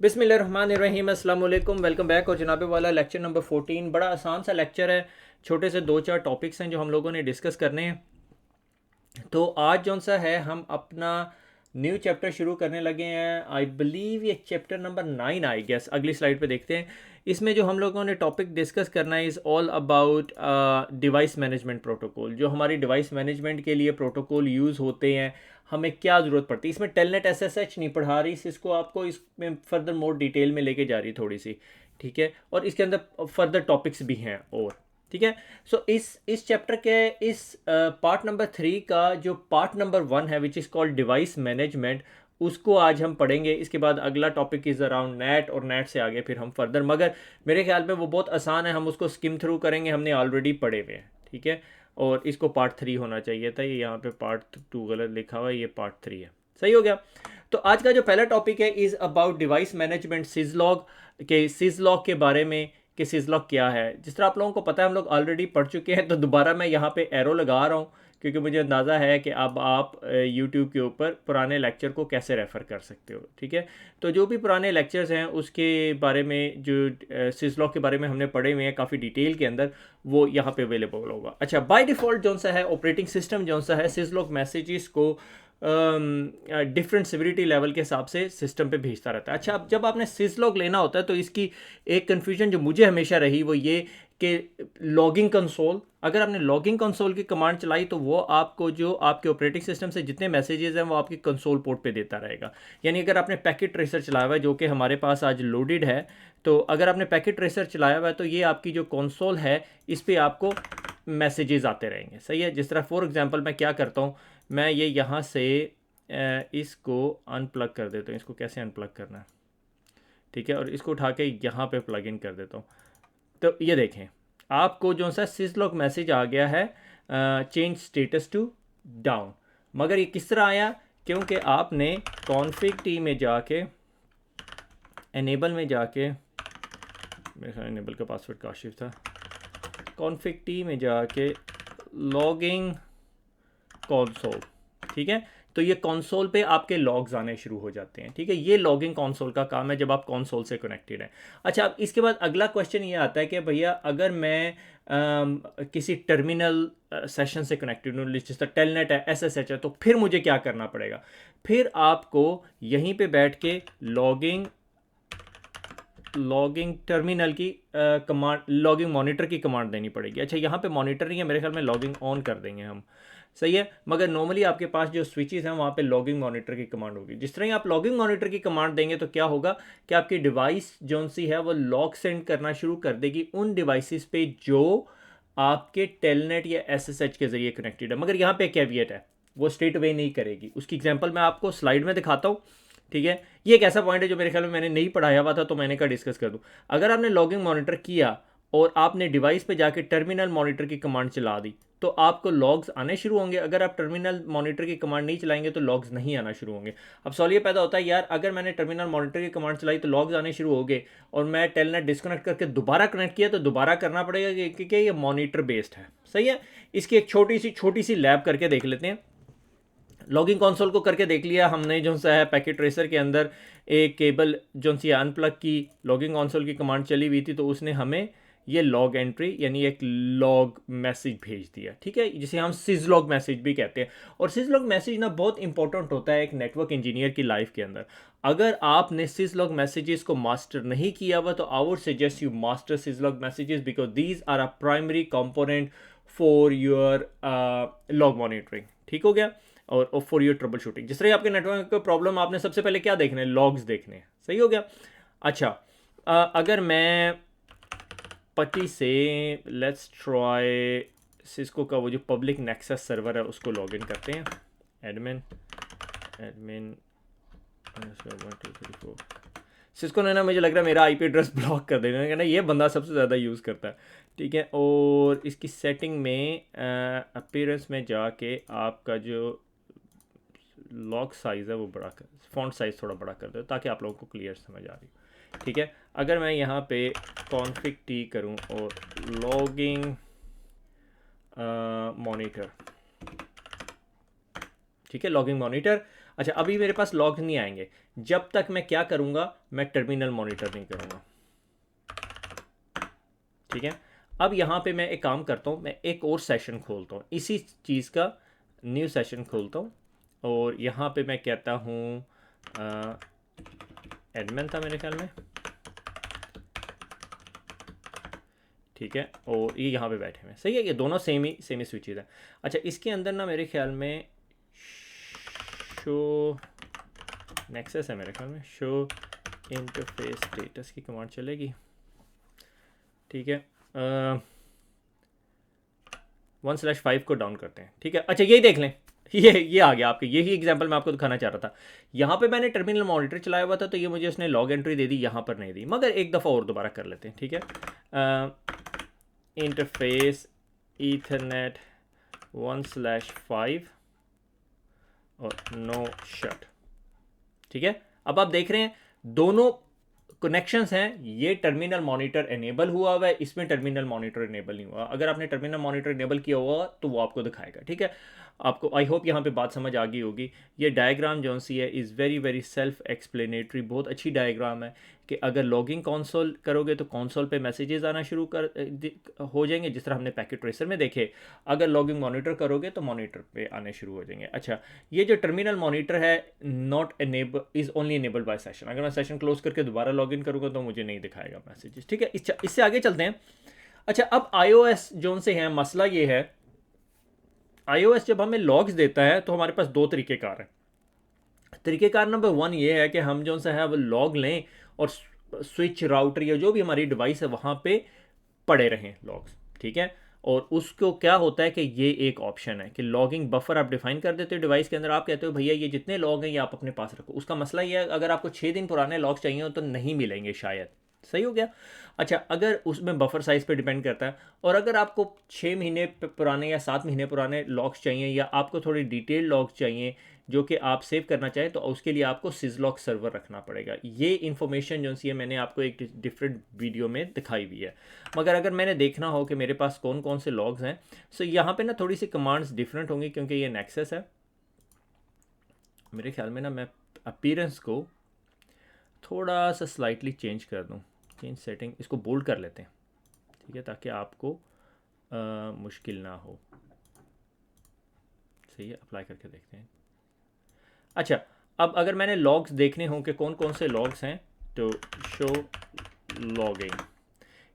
बिस्मिल्लाहिर्रहमानिर्रहीम, अस्सलाम वालेकुम, वेलकम बैक। और जनाबे वाला लेक्चर नंबर 14 बड़ा आसान सा लेक्चर है। छोटे से दो चार टॉपिक्स हैं जो हम लोगों ने डिस्कस करने हैं। तो आज जौन सा है हम अपना न्यू चैप्टर शुरू करने लगे हैं। आई बिलीव ये चैप्टर नंबर 9 आई गेस। अगली स्लाइड पे देखते हैं। इसमें जो हम लोगों ने टॉपिक डिस्कस करना है is all about device management protocol. जो हमारी डिवाइस मैनेजमेंट के लिए प्रोटोकॉल यूज़ होते हैं, हमें क्या ज़रूरत पड़ती है। इसमें टेलनेट एसएसएच नहीं पढ़ा रही, इसको आपको इसमें फर्दर मोर डिटेल में लेके जा रही थोड़ी सी, ठीक है। और इसके अंदर फर्दर टॉपिक्स भी हैं और, ठीक है। सो इस चैप्टर के इस पार्ट नंबर 3 का जो पार्ट नंबर 1 है which is called device management, उसको आज हम पढ़ेंगे। इसके बाद अगला टॉपिक इज़ अराउंड नेट, और नेट से आगे फिर हम फर्दर, मगर मेरे ख्याल में वो बहुत आसान है, हम उसको स्किम थ्रू करेंगे, हमने ऑलरेडी पढ़े हुए हैं, ठीक है। और इसको पार्ट 3 होना चाहिए था, ये यहाँ पे पार्ट 2 गलत लिखा हुआ है, ये पार्ट 3 है, सही हो गया। तो आज का जो पहला टॉपिक है इज़ अबाउट डिवाइस मैनेजमेंट, सिजलॉग के सिजलॉग के बारे में कि सिजलॉग क्या है। जिस तरह आप लोगों को पता है हम लोग ऑलरेडी पढ़ चुके हैं, तो दोबारा मैं यहाँ पे एरो लगा रहा हूँ क्योंकि मुझे अंदाज़ा है कि अब आप यूट्यूब के ऊपर पुराने लेक्चर को कैसे रेफ़र कर सकते हो, ठीक है। तो जो भी पुराने लेक्चर्स हैं उसके बारे में, जो सिजलॉग के बारे में हमने पढ़े हुए हैं काफ़ी डिटेल के अंदर, वो यहाँ पे अवेलेबल होगा। अच्छा, बाय डिफ़ॉल्ट जौन सा है ऑपरेटिंग सिस्टम जौन सा है सिजलॉग मैसेजेस को डिफरेंट सिविलिटी लेवल के हिसाब से सिस्टम पे भेजता रहता है। अच्छा, अब जब आपने सिजलॉग लेना होता है तो इसकी एक कन्फ्यूजन जो मुझे हमेशा रही वो ये कि लॉगिंग कंसोल, अगर आपने लॉगिंग कंसोल की कमांड चलाई तो वो आपको जो आपके ऑपरेटिंग सिस्टम से जितने मैसेजेस हैं वो आपकी कंसोल पोर्ट पे देता रहेगा। यानी अगर आपने पैकेट ट्रेसर चलाया हुआ है, जो कि हमारे पास आज लोडेड है, तो अगर आपने पैकेट ट्रेसर चलाया हुआ है तो ये आपकी जो कंसोल है इस पर आपको मैसेजेस आते रहेंगे, सही है। जिस तरह फॉर एग्जांपल मैं क्या करता हूँ, मैं ये यहाँ से इसको अनप्लग कर देता हूँ। इसको कैसे अनप्लग करना है, ठीक है, और इसको उठा के यहाँ पे प्लग इन कर देता हूँ। तो ये देखें, आपको जो सा सिजलॉग मैसेज आ गया है चेंज स्टेटस टू डाउन। मगर ये किस तरह आया, क्योंकि आपने कॉन्फिग टी में जाके, एनेबल में जाके, मेरे ख्याल एनेबल का पासवर्ड काशिफ था, कॉन्फिग टी में जाके लॉगिंग कंसोल, ठीक है। तो ये कंसोल पे आपके लॉग्स आने शुरू हो जाते हैं, ठीक है। ये लॉगिंग कंसोल का काम है जब आप कंसोल से कनेक्टेड हैं। अच्छा, अब इसके बाद अगला क्वेश्चन ये आता है कि भैया अगर मैं किसी टर्मिनल सेशन से कनेक्टेड हूँ, जिस तरह टेलनेट है, एसएसएच है, तो फिर मुझे क्या करना पड़ेगा। फिर आपको यहीं पे बैठ के लॉगिंग टर्मिनल की कमांड, लॉगिंग मॉनिटर की कमांड देनी पड़ेगी। अच्छा, यहाँ पे मॉनिटर नहीं है, मेरे ख्याल में लॉगिंग ऑन कर देंगे हम, सही है। मगर नॉर्मली आपके पास जो स्विचेस हैं वहाँ पे लॉगिंग मॉनिटर की कमांड होगी। जिस तरह ही आप लॉगिंग मॉनिटर की कमांड देंगे तो क्या होगा कि आपकी डिवाइस जो सी है वो लॉग सेंड करना शुरू कर देगी उन डिवाइसेस पे जो आपके टेलनेट या एसएसएच के जरिए कनेक्टेड है। मगर यहाँ पे कैविएट है, वो स्ट्रेट अवे नहीं करेगी। उसकी एग्जाम्पल मैं आपको स्लाइड में दिखाता हूँ, ठीक है। ये एक ऐसा पॉइंट है जो मेरे ख्याल में मैंने नहीं पढ़ाया हुआ था, तो मैंने कहा डिस्कस कर दूं। अगर आपने लॉगिंग मॉनिटर किया और आपने डिवाइस पे जाके टर्मिनल मॉनिटर की कमांड चला दी तो आपको लॉग्स आने शुरू होंगे। अगर आप टर्मिनल मॉनिटर की कमांड नहीं चलाएंगे तो लॉग्स नहीं आना शुरू होंगे। अब सवाल ये पैदा होता है, यार अगर मैंने टर्मिनल मॉनिटर की कमांड चलाई तो लॉग्स आने शुरू हो गए और मैं टेलनेट डिस्कनेक्ट करके दोबारा कनेक्ट किया तो दोबारा करना पड़ेगा क्योंकि ये मॉनिटर बेस्ड है, सही है। इसकी एक छोटी सी लैब करके देख लेते हैं। लॉगिंग कंसोल को करके देख लिया हमने, जो सा है पैकेट ट्रेसर के अंदर एक केबल जो सी अनप्लग की, लॉगिंग कंसोल की कमांड चली हुई थी, तो उसने हमें ये लॉग एंट्री यानी एक लॉग मैसेज भेज दिया, ठीक है, जिसे हम सिजलॉग मैसेज भी कहते हैं। और सिजलॉग मैसेज ना बहुत इंपॉर्टेंट होता है एक नेटवर्क इंजीनियर की लाइफ के अंदर। अगर आपने सिजलॉग मैसेजेस को मास्टर नहीं किया हुआ तो I would suggest you master syslog messages, because these are a primary component for your log monitoring, ठीक हो गया। और फॉर योर ट्रबल शूटिंग, जिस तरह आपके नेटवर्क का प्रॉब्लम, आपने सबसे पहले क्या देखना है, लॉग्स देखने हैं, सही हो गया। अच्छा, अगर मैं पति से लेट्स ट्राई सिस्को का वो जो पब्लिक नेक्सस सर्वर है उसको लॉगिन करते हैं। एडमिन एडमिन 1 2 3 4, सिस्को ने ना मुझे लग रहा है मेरा आईपी एड्रेस ब्लॉक कर देना है ना, ये बंदा सबसे ज़्यादा यूज़ करता है, ठीक है। और इसकी सेटिंग में अपीयरेंस में जाके आपका जो लॉग साइज़ है वो बड़ा कर, फॉन्ट साइज़ थोड़ा बड़ा कर दो ताकि आप लोगों को क्लियर समझ आ रही हो, ठीक है। अगर मैं यहाँ पे कॉन्फिग टी करूँ और लॉगिंग मॉनिटर, ठीक है, लॉगिंग मॉनिटर, अच्छा, अभी मेरे पास लॉग नहीं आएंगे जब तक मैं क्या करूँगा, मैं टर्मिनल मॉनिटर नहीं करूँगा। ठीक है, अब यहाँ पे मैं एक काम करता हूँ, मैं एक और सेशन खोलता हूँ, इसी चीज़ का न्यू सेशन खोलता हूँ, और यहाँ पे मैं कहता हूँ एडमिन था मेरे ख्याल में, ठीक है, और ये यहाँ पे बैठे हुए हैं, सही है, ये दोनों सेम ही स्विचेज है। अच्छा, इसके अंदर ना मेरे ख्याल में शो नेक्सस है, मेरे ख्याल में शो इंटरफेस स्टेटस की कमांड चलेगी। ठीक है, 1/5 को डाउन करते हैं। ठीक है, अच्छा यही देख लें, ये आ गया आपके, यही एग्जांपल मैं आपको दिखाना चाह रहा था। यहाँ पे मैंने टर्मिनल मॉनिटर चलाया हुआ था, तो ये मुझे उसने लॉग एंट्री दे दी, यहाँ पर नहीं दी, मगर एक दफ़ा और दोबारा कर लेते हैं। ठीक है, इंटरफेस ईथरनेट 1/5 और नो शट। ठीक है, अब आप देख रहे हैं दोनों कनेक्शंस हैं, ये टर्मिनल मॉनिटर एनेबल हुआ हुआ है, इसमें टर्मिनल मॉनिटर एनेबल नहीं हुआ। अगर आपने टर्मिनल मॉनिटर एनेबल किया हुआ तो वो आपको दिखाएगा। ठीक है, आपको आई होप यहाँ पे बात समझ आ गई होगी। ये डायग्राम जो सी है is very very self explanatory, बहुत अच्छी डायग्राम है कि अगर लॉगिंग कंसोल करोगे तो कंसोल पे मैसेजेस आना शुरू हो जाएंगे, जिस तरह हमने पैकेट ट्रेसर में देखे। अगर लॉगिंग मॉनिटर करोगे तो मॉनिटर पे आने शुरू हो जाएंगे। अच्छा, ये जो टर्मिनल मॉनिटर है not enable, is only enabled bye session. अगर मैं सेशन क्लोज करके दोबारा लॉगिन करूँगा तो मुझे नहीं दिखाएगा मैसेजेस। ठीक है, इससे आगे चलते हैं। अच्छा, अब iOS जोन से है, मसला ये है iOS जब हमें लॉग्स देता है तो हमारे पास दो तरीक़ेकार हैं। तरीक़ेकार नंबर 1 ये है कि हम जो सा है वो लॉग लें और स्विच राउटर या जो भी हमारी डिवाइस है वहाँ पे पड़े रहें लॉग्स। ठीक है, और उसको क्या होता है कि ये एक ऑप्शन है कि लॉगिंग बफर आप डिफाइन कर देते हो डिवाइस के अंदर। आप कहते हो भैया ये जितने लॉग हैं ये आप अपने पास रखो। उसका मसला ये है, अगर आपको 6 दिन पुराने लॉग्स चाहिए हो तो नहीं मिलेंगे शायद। सही हो गया। अच्छा, अगर उसमें बफर साइज़ पे डिपेंड करता है, और अगर आपको 6 महीने पुराने या 7 महीने पुराने लॉग्स चाहिए, या आपको थोड़ी डिटेल लॉग्स चाहिए जो कि आप सेव करना चाहें, तो उसके लिए आपको सिजलॉग सर्वर रखना पड़ेगा। ये इन्फॉर्मेशन जो सी है मैंने आपको एक डिफरेंट वीडियो में दिखाई हुई है। मगर अगर मैंने देखना हो कि मेरे पास कौन कौन से लॉग्स हैं, सो यहाँ पे ना थोड़ी सी कमांड्स डिफरेंट होंगी, क्योंकि ये नेक्सस है। मेरे ख्याल में ना मैं अपीयरेंस को थोड़ा सा स्लाइटली चेंज कर दूँ, चेंज सेटिंग, इसको बोल्ड कर लेते हैं। ठीक है, ताकि आपको मुश्किल ना हो। सही है, अप्लाई करके देखते हैं। अच्छा, अब अगर मैंने लॉग्स देखने हों कि कौन कौन से लॉग्स हैं, तो शो लॉगिंग,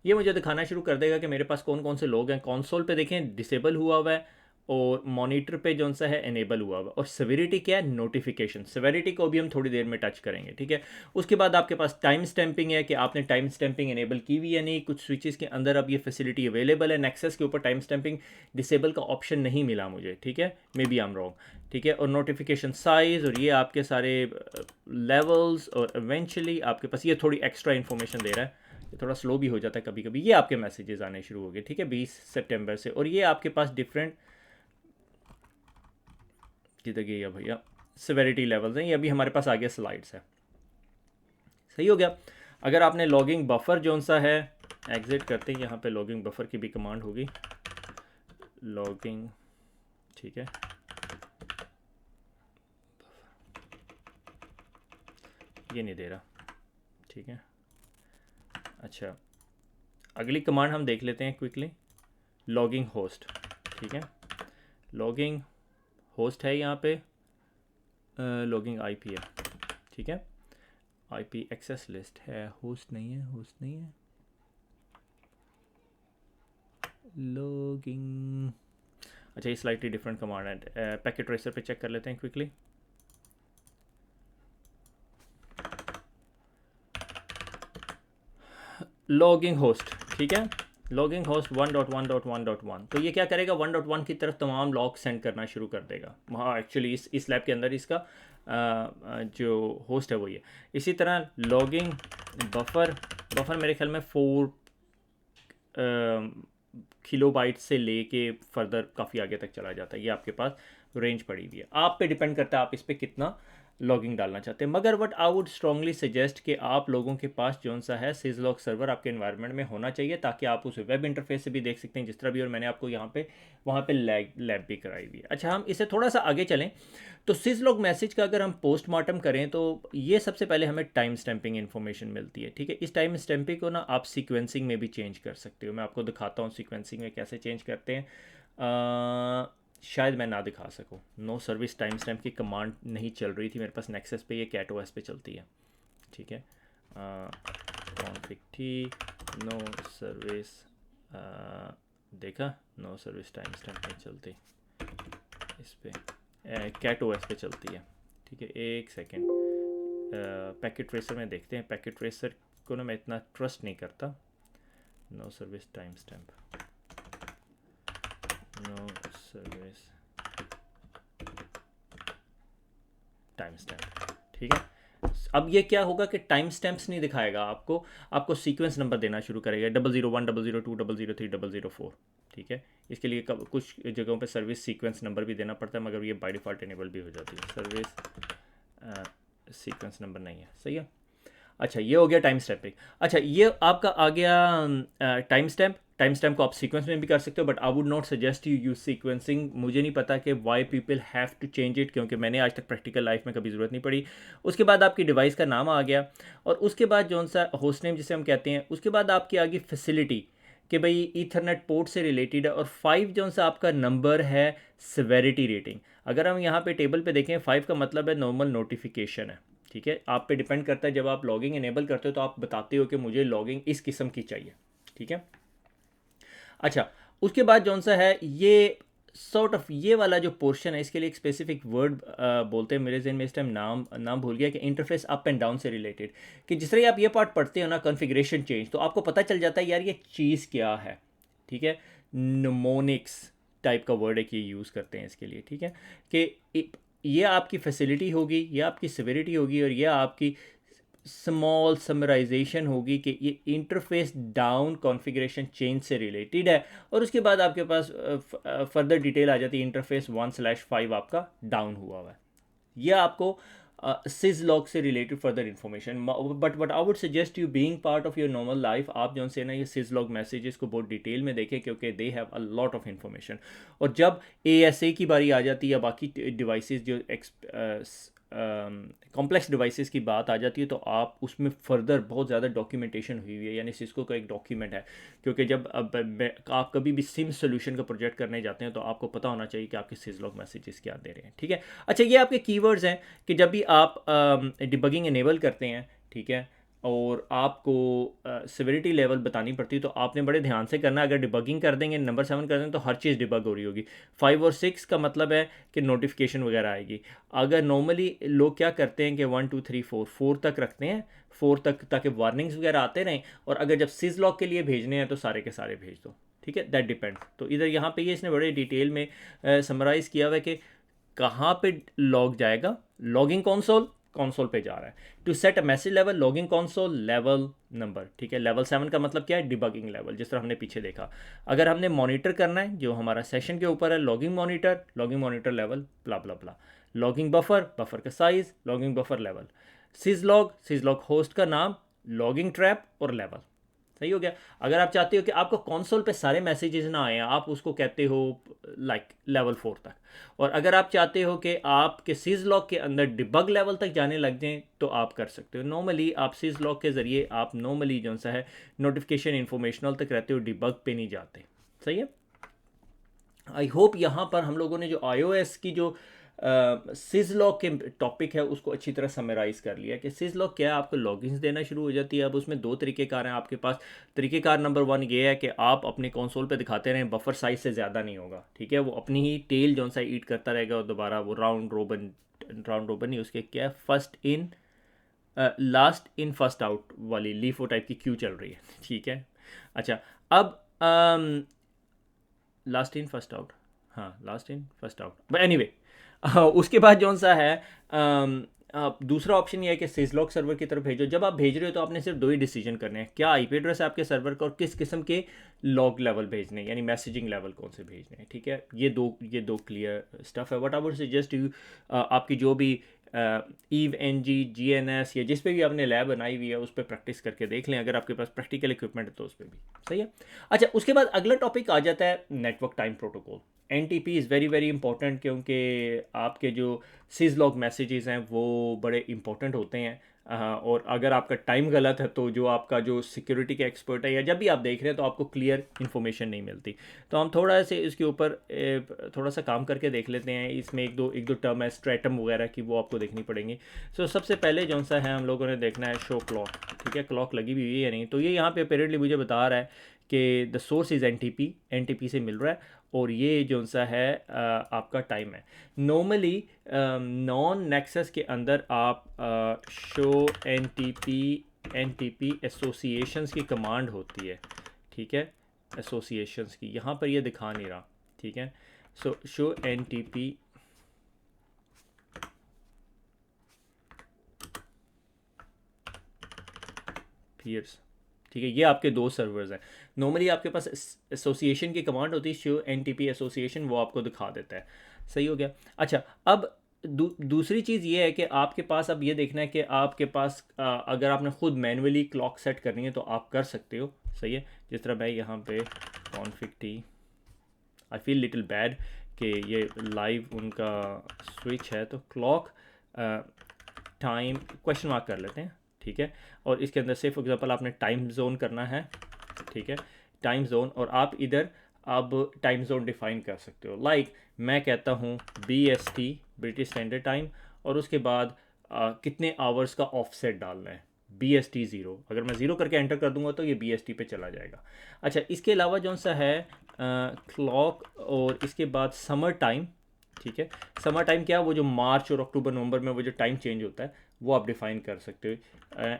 ये मुझे दिखाना शुरू कर देगा कि मेरे पास कौन कौन से लॉग हैं। कंसोल पे देखें डिसेबल हुआ हुआ है, और मॉनिटर पे जो सा है एनेबल हुआ हुआ। और सेवेरिटी क्या है, नोटिफिकेशन। सेवेरिटी को भी हम थोड़ी देर में टच करेंगे। ठीक है, उसके बाद आपके पास टाइम स्टैंपिंग है कि आपने टाइम स्टैंपिंग एनेबल की हुई है नहीं। कुछ स्विचेस के अंदर अब ये फैसिलिटी अवेलेबल है, नेक्सस के ऊपर टाइम स्टैंपिंग डिसेबल का ऑप्शन नहीं मिला मुझे। ठीक है, maybe I am wrong. ठीक है, और नोटिफिकेशन साइज़, और ये आपके सारे लेवल्स, और इवेंचुअली आपके पास ये थोड़ी एक्स्ट्रा इन्फॉर्मेशन दे रहा है। थोड़ा स्लो भी हो जाता है कभी कभी। ये आपके मैसेजेस आने शुरू हो गए। ठीक है, 20 सितंबर से। और ये आपके पास डिफरेंट किधर गई है भैया, सेवेरिटी लेवल्स हैं। ये अभी हमारे पास आगे स्लाइड्स है। सही हो गया। अगर आपने लॉगिंग बफर जोन सा है, एग्जिट करते हैं, यहाँ पे लॉगिंग बफर की भी कमांड होगी, लॉगिंग। ठीक है, ये नहीं दे रहा। ठीक है, अच्छा अगली कमांड हम देख लेते हैं क्विकली, लॉगिंग होस्ट। ठीक है, लॉगिंग होस्ट है यहाँ पे, लॉगिंग आईपी है। ठीक है, आईपी एक्सेस लिस्ट है, होस्ट नहीं है, होस्ट नहीं है। लॉगिंग, अच्छा ये स्लाइटली डिफरेंट कमांड है। पैकेट ट्रेसर पे चेक कर लेते हैं क्विकली। लॉगिंग होस्ट, ठीक है, लॉगिंग होस्ट 1.1.1.1। तो ये क्या करेगा, 1.1 की तरफ तमाम लॉग सेंड करना शुरू कर देगा। वहाँ एक्चुअली इस लैब के अंदर इसका जो होस्ट है वो ये। इसी तरह लॉगिंग बफर मेरे ख्याल में 4 किलोबाइट से लेके फर्दर काफ़ी आगे तक चला जाता है। ये आपके पास रेंज पड़ी हुई है, आप पे डिपेंड करता है आप इस पर कितना लॉगिंग डालना चाहते हैं। मगर what I would strongly suggest कि आप लोगों के पास जो सा है सिजलॉग सर्वर आपके एनवायरनमेंट में होना चाहिए, ताकि आप उसे वेब इंटरफेस से भी देख सकते हैं जिस तरह भी, और मैंने आपको यहाँ पे वहाँ पे लैब भी कराई हुई है। अच्छा, हम इसे थोड़ा सा आगे चलें तो सिजलॉग मैसेज का अगर हम पोस्टमार्टम करें तो ये सबसे पहले हमें टाइम स्टैंपिंग इन्फॉर्मेशन मिलती है। ठीक है, इस टाइम स्टैंपिंग को ना आप सीक्वेंसिंग में भी चेंज कर सकते हो। मैं आपको दिखाता हूँ सीक्वेंसिंग में कैसे चेंज करते हैं। शायद मैं ना दिखा सकूँ, नो सर्विस टाइम स्टैम्प की कमांड नहीं चल रही थी मेरे पास नेक्सस पे, ये CatOS पे चलती है। ठीक है, कॉन्फिग टी नो सर्विस, देखा, नो सर्विस टाइम स्टैम्प नहीं चलती इस पे, CatOS पे चलती है। ठीक है, एक सेकेंड, पैकेट ट्रेसर में देखते हैं। पैकेट ट्रेसर को ना मैं इतना ट्रस्ट नहीं करता। No service time stamp, no service time stamp. ठीक है, अब ये क्या होगा कि टाइम स्टैम्प्स नहीं दिखाएगा आपको, आपको सीक्वेंस नंबर देना शुरू करेगा, 001, 002, 003, 004। ठीक है, इसके लिए कुछ जगहों पे सर्विस सीक्वेंस नंबर भी देना पड़ता है, मगर ये बाय डिफ़ॉल्ट इनेबल भी हो जाती है। सर्विस सीक्वेंस नंबर नहीं है, सही है। अच्छा, ये हो गया टाइम स्टैम्पिंग। अच्छा, ये आपका आ गया टाइम स्टैम्प। टाइम स्टैम्प को आप सीक्वेंस में भी कर सकते हो, but I would not suggest you use sequencing. मुझे नहीं पता कि why people have to change it, क्योंकि मैंने आज तक प्रैक्टिकल लाइफ में कभी ज़रूरत नहीं पड़ी। उसके बाद आपकी डिवाइस का नाम आ गया, और उसके बाद जो सा होस्ट नेम जिसे हम कहते हैं, उसके बाद आपकी आ गई फैसिलिटी कि भाई ईथरनेट पोर्ट से रिलेटेड है, और 5 जो सा आपका नंबर है सेवेरिटी रेटिंग। अगर हम यहाँ पे टेबल पे देखें, 5 का मतलब है नॉर्मल नोटिफिकेशन है। ठीक है, आप पे डिपेंड करता है, जब आप लॉगिंग इनेबल करते हो तो आप बताते हो कि मुझे लॉगिंग इस किस्म की चाहिए। ठीक है, अच्छा, उसके बाद जौन सा है ये सॉर्ट ऑफ ये वाला जो पोर्शन है, इसके लिए एक स्पेसिफिक वर्ड बोलते हैं, मेरे जहन में इस टाइम नाम भूल गया, कि इंटरफेस अप एंड डाउन से रिलेटेड। कि जिस तरह आप ये पार्ट पढ़ते हो ना, कॉन्फ़िगरेशन चेंज, तो आपको पता चल जाता है यार ये चीज़ क्या है। ठीक है, निमोनिक्स टाइप का वर्ड है कि यूज़ करते हैं इसके लिए। ठीक है, कि ये आपकी फैसिलिटी होगी, ये आपकी सिविरिटी होगी, और ये आपकी स्मॉल समराइजेशन होगी कि ये इंटरफेस डाउन कॉन्फ़िगरेशन चेंज से रिलेटेड है। और उसके बाद आपके पास फर्दर डिटेल आ जाती है, इंटरफेस 1/5 आपका डाउन हुआ है। यह आपको सिजलॉग से related further information. But I would suggest you being part of your normal life, आप जो से ना ये सिजलॉग मैसेजेस को बहुत डिटेल में देखें, क्योंकि they have a lot of information. और जब ASA की बारी आ जाती है, या बाकी डिवाइसेस जो कॉम्प्लेक्स डिवाइसेस की बात आ जाती है, तो आप उसमें फर्दर बहुत ज़्यादा डॉक्यूमेंटेशन हुई हुई है, यानी सिस्को का एक डॉक्यूमेंट है। क्योंकि जब आप कभी भी सिम सोल्यूशन का प्रोजेक्ट करने जाते हैं, तो आपको पता होना चाहिए कि आपके सिजलॉग मैसेजेस क्या दे रहे हैं। ठीक है, अच्छा, ये आपके कीवर्ड्स हैं कि जब भी आप डिबगिंग इनेबल करते हैं, ठीक है, और आपको सिविरिटी लेवल बतानी पड़ती है, तो आपने बड़े ध्यान से करना है। अगर डिबगिंग कर देंगे, नंबर 7 कर देंगे, तो हर चीज़ डिबग हो रही होगी। 5 और 6 का मतलब है कि नोटिफिकेशन वगैरह आएगी। अगर नॉर्मली लोग क्या करते हैं कि 1 2 3 4 तक रखते हैं, 4 तक, ताकि वार्निंग्स वगैरह आते रहें, और अगर जब सिजलॉग के लिए भेजने हैं तो सारे के सारे भेज दो। ठीक है, दैट डिपेंड। तो इधर यहाँ पे ये इसने बड़े डिटेल में समराइज़ किया हुआ है कि कहाँ पे लॉग जाएगा। लॉगिंग कंसोल पे जा रहा है। To set a message level, logging console level number. ठीक है, लेवल 7 का मतलब क्या है, डिबगिंग लेवल, जिस तरह हमने पीछे देखा। अगर हमने मॉनिटर करना है, जो हमारा सेशन के ऊपर है, logging monitor level blah blah blah. Logging buffer का size, logging buffer level. Syslog host का नाम, लॉगिंग ट्रैप और लेवल। सही हो गया। अगर आप चाहते हो कि आपको कंसोल पे सारे मैसेजेस ना आए, आप उसको कहते हो लाइक लेवल 4 तक। और अगर आप चाहते हो कि आपके सिजलॉग के अंदर डिबग लेवल तक जाने लग जाएं, तो आप कर सकते हो। नॉर्मली आप सिजलॉग के ज़रिए आप नॉर्मली जो सा है नोटिफिकेशन इन्फॉर्मेशनल तक रहते हो, डिबग पे नहीं जाते। सही है। आई होप यहाँ पर हम लोगों ने जो iOS की जो सिजलॉग के टॉपिक है उसको अच्छी तरह समराइज कर लिया कि सिजलॉग क्या है। आपको लॉगिन्स देना शुरू हो जाती है। अब उसमें 2 तरीक़ेकार हैं आपके पास। तरीक़ेकार नंबर 1 ये है कि आप अपने कंसोल पे दिखाते रहें, बफर साइज से ज़्यादा नहीं होगा। ठीक है, वो अपनी ही टेल जो सा ईट करता रहेगा, और दोबारा वो राउंड रोबन नहीं, उसके क्या है, first in last in first out वाली लीफो टाइप की क्यू चल रही है। ठीक है, अच्छा, अब लास्ट इन फर्स्ट आउट, हाँ, last in first out, but anyway, उसके बाद जौन सा है दूसरा ऑप्शन ये है कि सिजलॉग सर्वर की तरफ भेजो। जब आप भेज रहे हो तो आपने सिर्फ 2 ही डिसीजन करने हैं, क्या IP एड्रेस है आपके सर्वर का, और किस किस्म के लॉग लेवल भेजने हैं, यानी मैसेजिंग लेवल कौन से भेजने हैं। ठीक है, ये दो क्लियर स्टफ है। What I would suggest you, आपकी जो भी ewe N G G N S या जिस पे भी आपने लैब बनाई हुई है उस पर प्रैक्टिस करके देख लें, अगर आपके पास प्रैक्टिकल इक्विपमेंट है तो उस पर भी सही है। अच्छा, उसके बाद अगला टॉपिक आ जाता है network time protocol. N T P is very very important, क्योंकि आपके जो सिजलॉग मैसेजेस हैं वो बड़े इंपॉर्टेंट होते हैं। और अगर आपका टाइम गलत है तो जो आपका जो सिक्योरिटी के एक्सपर्ट है या जब भी आप देख रहे हैं तो आपको क्लियर इन्फॉर्मेशन नहीं मिलती। तो हम थोड़ा से इसके ऊपर थोड़ा सा काम करके देख लेते हैं। इसमें एक दो टर्म है स्ट्रेटम वगैरह की, वो आपको देखनी पड़ेंगी। सो सबसे पहले जौन सा है हम लोगों ने देखना है शो क्लॉक। ठीक है, क्लॉक लगी हुई है या नहीं। तो ये यहाँ पे अपेरेंटली मुझे बता रहा है कि the source is an T P से मिल रहा है और ये जो सा है आपका टाइम है। नॉर्मली नॉन नेक्सस के अंदर आप show N T P associations की कमांड होती है। ठीक है, एसोसिएशंस की, यहाँ पर ये दिखा नहीं रहा। ठीक है, so show N T P peers. ठीक है, ये आपके दो सर्वर्स हैं। नॉर्मली आपके पास एसोसिएशन की कमांड होती है show N T P association, वो आपको दिखा देता है। सही हो गया। अच्छा, अब दूसरी चीज़ ये है कि आपके पास अब ये देखना है कि आपके पास अगर आपने खुद मैनुअली क्लॉक सेट करनी है तो आप कर सकते हो। सही है, जिस तरह मैं यहाँ पे config T, I feel little bad कि ये लाइव उनका स्विच है, तो क्लॉक टाइम क्वेश्चन मार्क कर लेते हैं। ठीक है, और इसके अंदर से फॉर एग्जांपल आपने टाइम जोन करना है। ठीक है, टाइम जोन, और आप इधर अब टाइम जोन डिफाइन कर सकते हो। लाइक मैं कहता हूँ BST, ब्रिटिश स्टैंडर्ड टाइम, और उसके बाद कितने आवर्स का ऑफसेट डालना है, BST 0। अगर मैं 0 करके एंटर कर दूंगा तो ये BST पे चला जाएगा। अच्छा, इसके अलावा जो सा है क्लॉक, और इसके बाद समर टाइम। ठीक है, समर टाइम क्या, वो जो मार्च और अक्टूबर नवंबर में वो जो टाइम चेंज होता है वो आप डिफ़ाइन कर सकते हो।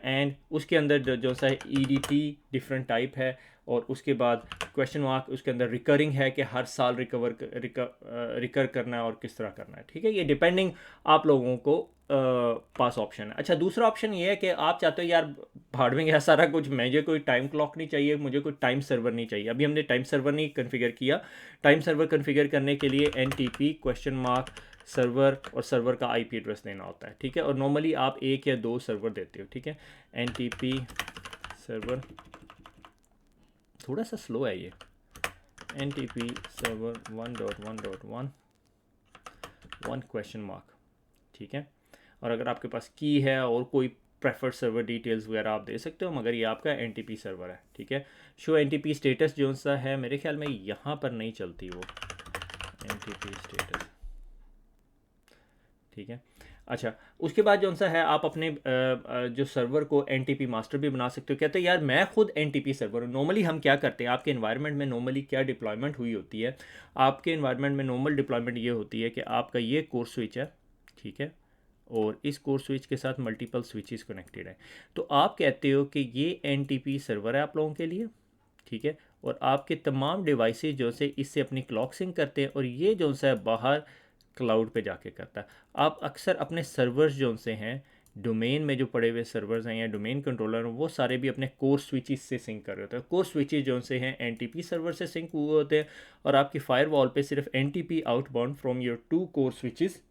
एंड उसके अंदर जो सा है EDT डिफरेंट टाइप है, और उसके बाद क्वेश्चन मार्क उसके अंदर रिकरिंग है कि हर साल रिकर करना है और किस तरह करना है। ठीक है, ये डिपेंडिंग आप लोगों को पास ऑप्शन है। अच्छा, दूसरा ऑप्शन ये है कि आप चाहते हो यार भाड़ में गया सारा कुछ, मुझे कोई टाइम क्लॉक नहीं चाहिए, मुझे कोई टाइम सर्वर नहीं चाहिए। अभी हमने टाइम सर्वर नहीं कन्फिगर किया। टाइम सर्वर कन्फिगर करने के लिए NTP क्वेश्चन मार्क सर्वर और सर्वर का IP एड्रेस देना होता है। ठीक है, और नॉर्मली आप एक या दो सर्वर देते हो। ठीक है, NTP सर्वर, थोड़ा सा स्लो है ये, NTP सर्वर 1.1.1 क्वेश्चन मार्क। ठीक है, और अगर आपके पास की है और कोई प्रेफर्ड सर्वर डिटेल्स वगैरह आप दे सकते हो, मगर ये आपका NTP सर्वर है। ठीक है, शो NTP स्टेटस जो सा है मेरे ख्याल में यहाँ पर नहीं चलती वो NTP स्टेटस। ठीक है, अच्छा, उसके बाद जो सा है आप अपने जो सर्वर को NTP मास्टर भी बना सकते हो। कहते हैं यार मैं खुद NTP सर्वर हूँ। नॉर्मली हम क्या करते हैं, आपके इन्वायरमेंट में नॉर्मली क्या डिप्लॉयमेंट हुई होती है, आपके इन्वायरमेंट में नॉर्मल डिप्लॉयमेंट ये होती है कि आपका ये कोर स्विच है। ठीक है, और इस कोर स्विच के साथ मल्टीपल स्विचेस कनेक्टेड है। तो आप कहते हो कि ये NTP सर्वर है आप लोगों के लिए। ठीक है, और आपके तमाम डिवाइसेज जो से इससे अपनी क्लॉक सिंक करते हैं, और ये जो सा है बाहर क्लाउड पे जाके करता है। आप अक्सर अपने सर्वर्स जो से हैं डोमेन में जो पड़े हुए सर्वर्स हैं या डोमेन कंट्रोलर हैं, वो सारे भी अपने कोर स्विचेस से सिंक कर रहे होते हैं। कोर स्विचेस जो से हैं NTP सर्वर से सिंक हुए होते हैं, और आपकी फायरवॉल पे सिर्फ NTP outbound from your 2 core switches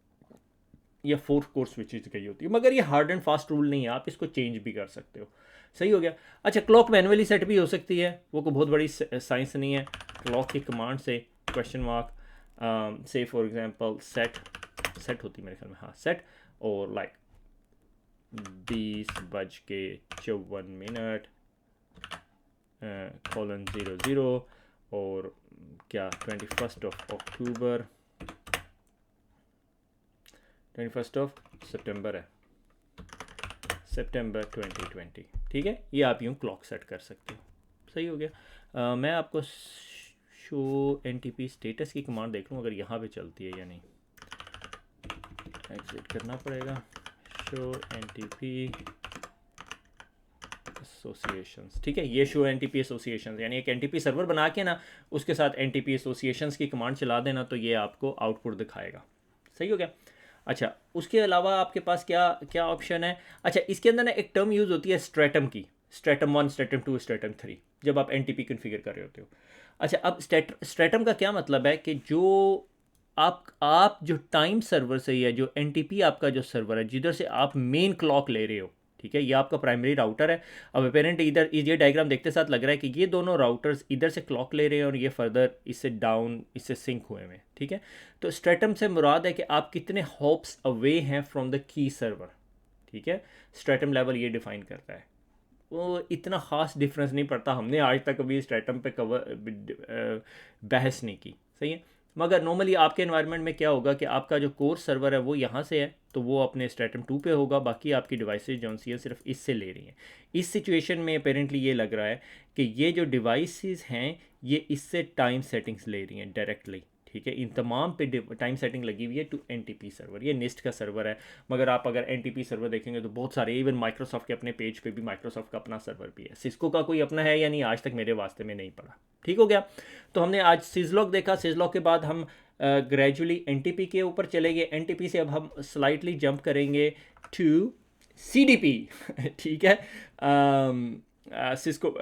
या 4 कोर स्विचेस गई होती है। मगर ये हार्ड एंड फास्ट रूल नहीं है, आप इसको चेंज भी कर सकते हो। सही हो गया। अच्छा, क्लॉक मैनुअली सेट भी हो सकती है, वो कोई बहुत बड़ी साइंस नहीं है। क्लॉक की कमांड से क्वेश्चन मार्क से फॉर एग्जांपल सेट होती है मेरे ख्याल में, हाँ सेट, और लाइक 20:54 कोलन 00, और क्या 21 अक्टूबर 21 सितंबर है, सितंबर 2020। ठीक है, ये आप यूँ क्लॉक सेट कर सकते हो। सही हो गया। मैं आपको शो NTP स्टेटस की कमांड देख लूँ अगर यहाँ पे चलती है या नहीं। एग्जिट करना पड़ेगा। Show NTP associations. ठीक है, ये शो NTP एसोसिएशंस, यानी एक NTP सर्वर बना के ना उसके साथ NTP एसोसिएशंस की कमांड चला देना, तो ये आपको आउटपुट दिखाएगा। सही हो गया। अच्छा, उसके अलावा आपके पास क्या क्या ऑप्शन है। अच्छा, इसके अंदर ना एक टर्म यूज़ होती है स्ट्रेटम की, स्ट्रेटम 1, स्ट्रेटम 2, स्ट्रेटम 3, जब आप NTP कन्फिगर कर रहे होते हो। अच्छा, अब स्ट्रेटम का क्या मतलब है कि जो आप जो टाइम सर्वर से या जो एनटीपी आपका जो सर्वर है जिधर से आप मेन क्लॉक ले रहे हो, ठीक है, ये आपका प्राइमरी राउटर है। अब अपेरेंट इधर ये डायग्राम देखते साथ लग रहा है कि ये दोनों राउटर्स इधर से क्लॉक ले रहे हैं और ये फर्दर इससे डाउन इससे सिंक हुए हैं, ठीक है। तो स्ट्रेटम से मुराद है कि आप कितने हॉप्स अवे हैं फ्रॉम द की सर्वर, ठीक है। स्ट्रेटम लेवल ये डिफाइन करता है। वो इतना ख़ास डिफरेंस नहीं पड़ता, हमने आज तक अभी स्ट्रेटम पे बहस नहीं की, सही है। मगर नॉर्मली आपके एनवायरनमेंट में क्या होगा कि आपका जो कोर सर्वर है वो यहाँ से है तो वो अपने स्ट्रेटम 2 पे होगा, बाकी आपकी डिवाइसेज जो सी है सिर्फ इससे ले रही हैं। इस सिचुएशन में अपेरेंटली ये लग रहा है कि ये जो डिवाइसेस हैं ये इससे टाइम सेटिंग्स ले रही हैं डायरेक्टली, ठीक है। इन तमाम पे टाइम सेटिंग लगी हुई है टू एनटीपी सर्वर। ये निस्ट का सर्वर है, मगर आप अगर एनटीपी सर्वर देखेंगे तो बहुत सारे, इवन माइक्रोसॉफ्ट के अपने पेज पे भी माइक्रोसॉफ्ट का अपना सर्वर भी है। सिस्को का कोई अपना है या नहीं आज तक मेरे वास्ते में नहीं पड़ा, ठीक हो गया। तो हमने आज सिजलॉक देखा, सिजलॉक के बाद हम ग्रेजुअली एनटीपी के ऊपर चले गए। एनटीपी से अब हम स्लाइटली जंप करेंगे टू सीडीपी ठीक है। Cisco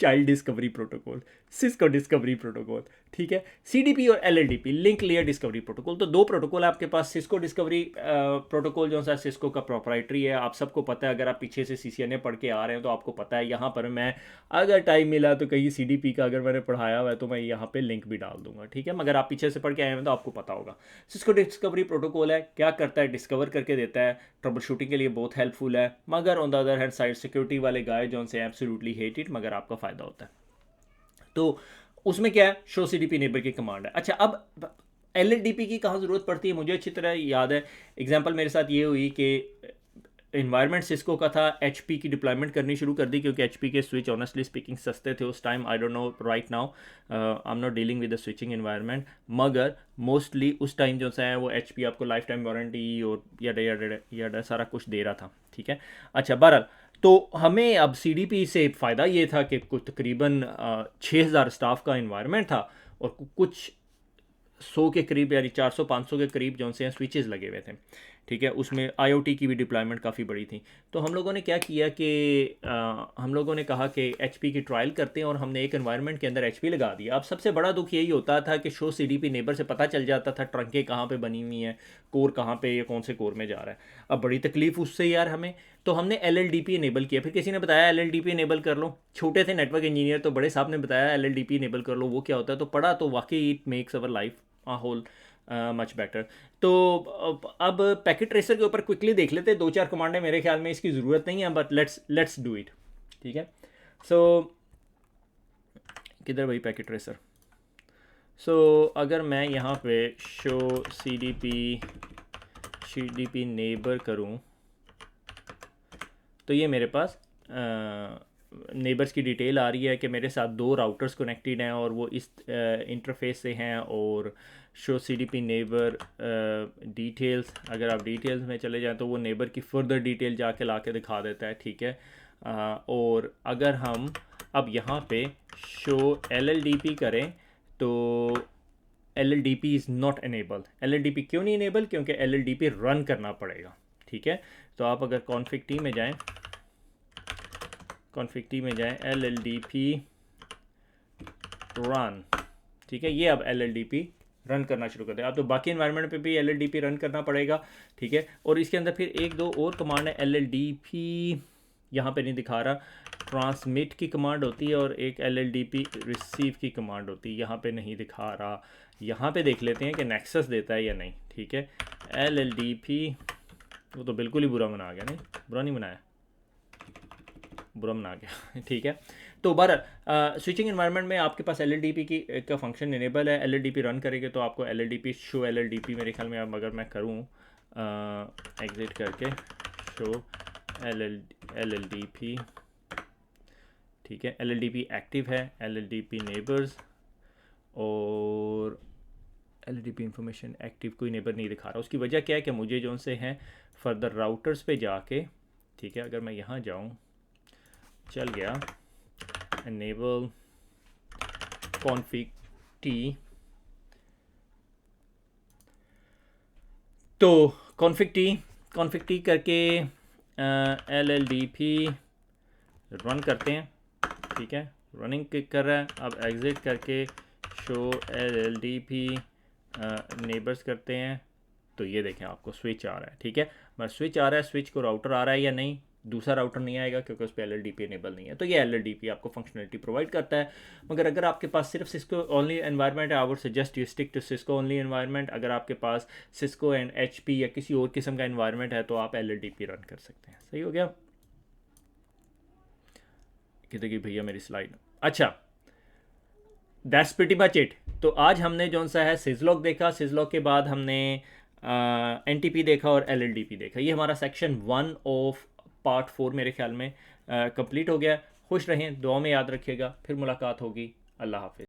child discovery protocol, Cisco discovery protocol, ठीक है। सीडीपी और एलएलडीपी, लिंक लेयर डिस्कवरी प्रोटोकॉल, तो दो प्रोटोकॉल है आपके पास। सिस्को डिस्कवरी प्रोटोकॉल जो सा सिस्को का प्रोप्राइटरी है, आप सबको पता है। अगर आप पीछे से सीसीएनए पढ़ के आ रहे हैं तो आपको पता है। यहाँ पर मैं अगर टाइम मिला तो कहीं सीडीपी का अगर मैंने पढ़ाया हुआ है तो मैं यहाँ पे लिंक भी डाल दूंगा, ठीक है। मगर आप पीछे से पढ़ के आए हैं तो आपको पता होगा। सिस्को डिस्कवरी प्रोटोकॉल है, क्या करता है, डिस्कवर करके देता है, ट्रबल शूटिंग के लिए बहुत हेल्पफुल है। मगर on the other hand side security वाले गाय जो से एब्सोल्युटली हेट इट, मगर आपका फ़ायदा होता है। तो उसमें क्या है, शो सीडीपी नेबर की कमांड है। अच्छा, अब एलएलडीपी की कहाँ ज़रूरत पड़ती है, मुझे अच्छी तरह याद है। एग्जांपल मेरे साथ ये हुई कि इन्वायरमेंट सिस्को का था, एचपी की डिप्लॉयमेंट करनी शुरू कर दी क्योंकि एचपी के स्विच ऑनेस्टली स्पीकिंग सस्ते थे उस time. I don't know right now, I am not dealing with the switching environment, मगर मोस्टली उस टाइम जो सा है वो एचपी आपको लाइफ टाइम वारंटी और या सारा कुछ दे रहा था, ठीक है। अच्छा, बहरहाल तो हमें अब सीडीपी से फ़ायदा ये था कि कुछ तकरीबन 6000 स्टाफ का इन्वायरमेंट था और कुछ 100 के करीब यानी 400-500 के करीब जो से स्विचेस लगे हुए थे, ठीक है। उसमें आईओटी की भी डिप्लॉयमेंट काफ़ी बड़ी थी। तो हम लोगों ने क्या किया कि हम लोगों ने कहा कि एचपी की ट्रायल करते हैं और हमने एक एनवायरनमेंट के अंदर एचपी लगा दिया। अब सबसे बड़ा दुख यही होता था कि शो सीडीपी नेबर से पता चल जाता था ट्रंकें कहाँ पे बनी हुई हैं, कोर कहाँ पे, या कौन से कोर में जा रहा है। अब बड़ी तकलीफ उससे यार हमें, तो हमने एलएलडीपी इनेबल किया। फिर किसी ने बताया एलएलडीपी इनेबल कर लो, छोटे थे नेटवर्क इंजीनियर तो बड़े साहब ने बताया एलएलडीपी इनेबल कर लो, वो क्या होता है। तो पढ़ा तो वाकई it makes our life a whole much better। तो अब पैकेट ट्रेसर के ऊपर क्विकली देख लेते हैं, 2-4 कमांडें मेरे ख्याल में इसकी ज़रूरत नहीं है, बट लेट्स डू इट, ठीक है। सो किधर भाई पैकेट ट्रेसर। सो अगर मैं यहाँ पे शो सीडीपी नेबर करूँ तो ये मेरे पास नेबर्स की डिटेल आ रही है कि मेरे साथ 2 राउटर्स कनेक्टेड हैं और वो इस इंटरफेस से हैं। और शो सीडीपी नेबर डिटेल्स, अगर आप डिटेल्स में चले जाएं तो वो नेबर की फर्दर डिटेल जाके ला के दिखा देता है, ठीक है। और अगर हम अब यहाँ पे शो एलएलडीपी करें तो एलएलडीपी इज़ नॉट एनेबल। एलएलडीपी क्यों नहीं एनेबल, क्योंकि एलएलडीपी रन करना पड़ेगा, ठीक है। तो आप अगर कॉन्फिग टी में जाएं, कॉन्फिग टी में जाएं, एलएलडीपी रन, ठीक है। ये अब एलएलडीपी रन करना शुरू कर दे। आप तो बाकी एनवायरनमेंट पे भी एलएलडीपी रन करना पड़ेगा, ठीक है। और इसके अंदर फिर 1-2 और कमांड है। एलएलडीपी यहाँ पे नहीं दिखा रहा, ट्रांसमिट की कमांड होती है और एक एलएलडीपी रिसीव की कमांड होती है, यहाँ पे नहीं दिखा रहा। यहाँ पे देख लेते हैं कि नेक्सस देता है या नहीं, ठीक है। एलएलडीपी, वो तो बिल्कुल ही बुरा बना गया, नहीं बुरा नहीं बनाया, बुरा बना गया ठीक है। तो बहरहाल स्विचिंग एनवायरनमेंट में आपके पास एलएलडीपी की का फंक्शन इनेबल है। एलएलडीपी रन करेंगे तो आपको एलएलडीपी शो एलएलडीपी मेरे ख्याल में, अब अगर मैं करूँ एग्जिट करके शो एलएलडीपी, ठीक है, एलएलडीपी एक्टिव है, एलएलडीपी नेबर्स और एलएलडीपी इंफॉर्मेशन एक्टिव, कोई नेबर नहीं दिखा रहा। उसकी वजह क्या है कि मुझे जो से हैं फर्दर राउटर्स पे जाके, ठीक है, अगर मैं यहाँ जाऊँ, चल गया enable config t, तो config t करके LLDP रन करते हैं, ठीक है। रनिंग क्लिक कर रहा है। अब एग्जिट करके शो LLDP नेबर्स करते हैं तो ये देखें आपको स्विच आ रहा है, ठीक है। बस स्विच आ रहा है, स्विच को राउटर आ रहा है या नहीं, दूसरा राउटर नहीं आएगा क्योंकि उस पर LLDP इनेबल नहीं है। तो ये LLDP आपको फंक्शनलिटी प्रोवाइड करता है। मगर अगर आपके पास सिर्फ सिस्को ओनली एनवायरनमेंट है, I would suggest you stick to Cisco only environment. अगर आपके पास सिस्को एंड HP या किसी और किस्म का एनवायरनमेंट है तो आप LLDP रन कर सकते हैं। सही हो गया। कितने की भैया मेरी स्लाइड। अच्छा, दैट्स प्रीटी मच इट। तो आज हमने जौन सा है सिजलॉक देखा, सिजलॉक के बाद हमने NTP देखा और LLDP देखा। ये हमारा सेक्शन 1 ऑफ पार्ट 4 मेरे ख्याल में कंप्लीट हो गया। खुश रहें, दुआ में याद रखिएगा, फिर मुलाकात होगी। अल्लाह हाफिज़।